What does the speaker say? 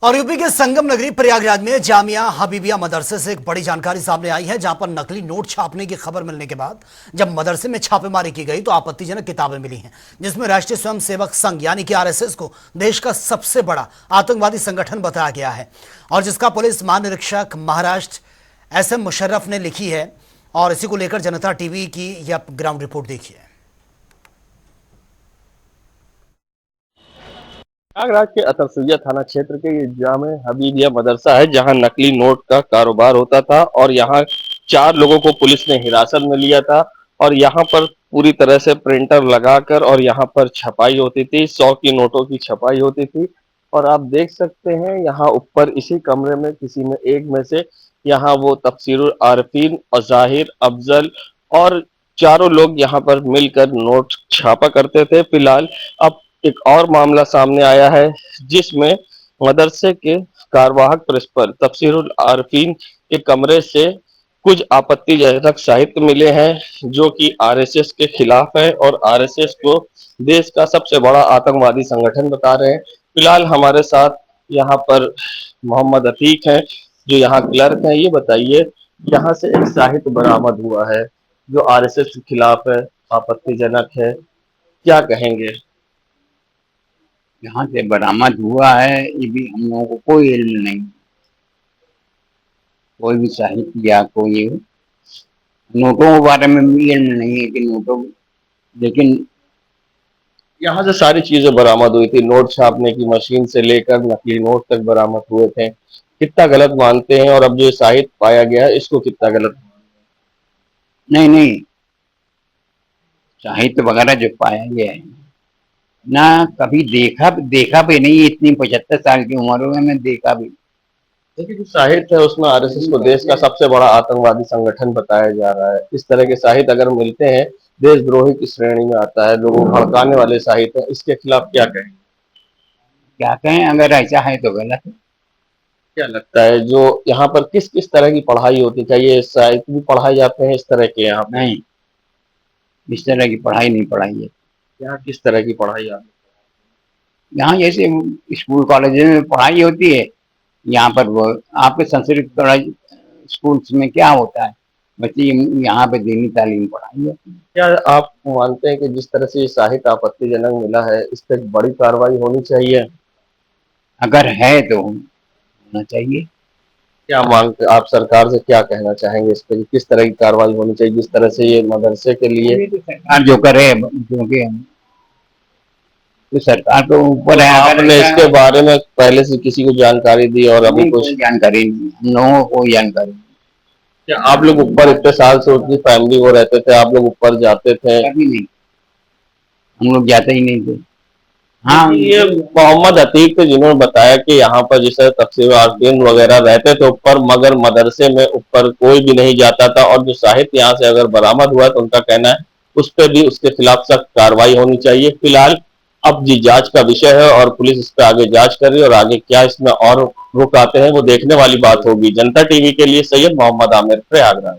और यूपी के संगम नगरी प्रयागराज में जामिया हबीबिया मदरसे से एक बड़ी जानकारी सामने आई है, जहां पर नकली नोट छापने की खबर मिलने के बाद जब मदरसे में छापेमारी की गई तो आपत्तिजनक किताबें मिली हैं, जिसमें राष्ट्रीय स्वयंसेवक संघ यानी कि आरएसएस को देश का सबसे बड़ा आतंकवादी संगठन बताया गया है और जिसका पुलिस महानिरीक्षक महाराष्ट्र एसएम मुशर्रफ ने लिखी है। और इसी को लेकर जनता टीवी की यह ग्राउंड रिपोर्ट देखिए। प्रयागराज के अतरसुइया थाना क्षेत्र के ये जामे हबीबिया मदरसा है, जहां नकली नोट का कारोबार होता था और यहां 4 लोगों को पुलिस ने हिरासत में लिया था और यहां पर पूरी तरह से प्रिंटर लगाकर और यहां पर छपाई होती थी। 100 की नोटों की छपाई होती थी और आप देख सकते हैं यहां ऊपर इसी कमरे में किसी में एक में से यहां वो तफसीरुल आरिफीन और जाहिर अफजल और चारों लोग यहां पर मिलकर नोट छापा करते थे। फिलहाल अब एक और मामला सामने आया है, जिसमें मदरसे के कार्यवाहक प्रिंसिपल तफसीरुल आरिफीन के कमरे से कुछ आपत्तिजनक साहित्य मिले हैं जो कि आरएसएस के खिलाफ है और आरएसएस को देश का सबसे बड़ा आतंकवादी संगठन बता रहे हैं। फिलहाल हमारे साथ यहाँ पर मोहम्मद अतीक हैं, जो यहाँ क्लर्क हैं। ये बताइए, यहाँ से एक साहित्य बरामद हुआ है जो आरएसएस के खिलाफ है, आपत्तिजनक है, क्या कहेंगे? यहाँ से बरामद हुआ है, ये भी हम लोगों को कोई इल्म नहीं, कोई भी साहित्य या कोई नोटों के बारे में भी इल्म नहीं है कि नोटों, लेकिन यहाँ से सारी चीजें बरामद हुई थी, नोट छापने की मशीन से लेकर नकली नोट तक बरामद हुए थे। कितना गलत मानते हैं और अब जो साहित्य पाया गया है इसको कितना गलत? नहीं, साहित्य वगैरह जो पाया गया है ना, कभी देखा भी नहीं। इतनी 75 साल की उम्र में मैं देखा भी। देखिए, जो साहित्य है उसमें आरएसएस को देश का सबसे बड़ा आतंकवादी संगठन बताया जा रहा है। इस तरह के साहित्य अगर मिलते हैं, देशद्रोही की श्रेणी में आता है, लोगों को भड़काने वाले साहित्य, इसके खिलाफ क्या कहें? क्या कहें, अगर ऐसा है तो गलत है। क्या लगता है जो यहाँ पर किस किस तरह की पढ़ाई होती है? ये साहित्य भी पढ़ाए जाते हैं इस तरह के? यहाँ नहीं, इस तरह की पढ़ाई नहीं पढ़ाई है। यहाँ किस तरह की पढ़ाई आती है? यहाँ जैसे स्कूल कॉलेज में पढ़ाई होती है, यहाँ पर वो आपके संस्कृत कॉलेज स्कूल्स में क्या होता है, बच्चे यहाँ पे दीनी तालीम पढ़ाई होती है। क्या आप मानते हैं कि जिस तरह से ये साहित्य आपत्तिजनक मिला है, इस पर एक बड़ी कार्रवाई होनी चाहिए? अगर है तो होना चाहिए। क्या मांगते, आप सरकार से क्या कहना चाहेंगे इस पर, किस तरह की कार्रवाई होनी चाहिए? जिस तरह से ये मदरसे के लिए सरकार जो करे, क्योंकि तो सरकार तो ऊपर है। आपने इसके बारे में पहले से किसी को जानकारी दी और अभी कुछ जानकारी नहीं, हम लोगों को जानकारी नहीं। क्या आप लोग ऊपर इतने साल से उनकी फैमिली वो रहते थे, आप लोग ऊपर जाते थे? कभी नहीं, हम लोग जाते ही नहीं थे। हाँ, ये मोहम्मद अतीक थे जिन्होंने बताया कि यहाँ पर जैसे तफसीर आरिफीन वगैरह रहते थे ऊपर, मगर मदरसे में ऊपर कोई भी नहीं जाता था और जो साहित्य यहाँ से अगर बरामद हुआ तो उनका कहना है उस पर भी उसके खिलाफ सख्त कार्रवाई होनी चाहिए। फिलहाल अब जी जांच का विषय है और पुलिस इस पर आगे जांच कर रही है और आगे क्या इसमें और रुख आते हैं वो देखने वाली बात होगी। जनता टीवी के लिए सैयद मोहम्मद आमिर, प्रयागराज।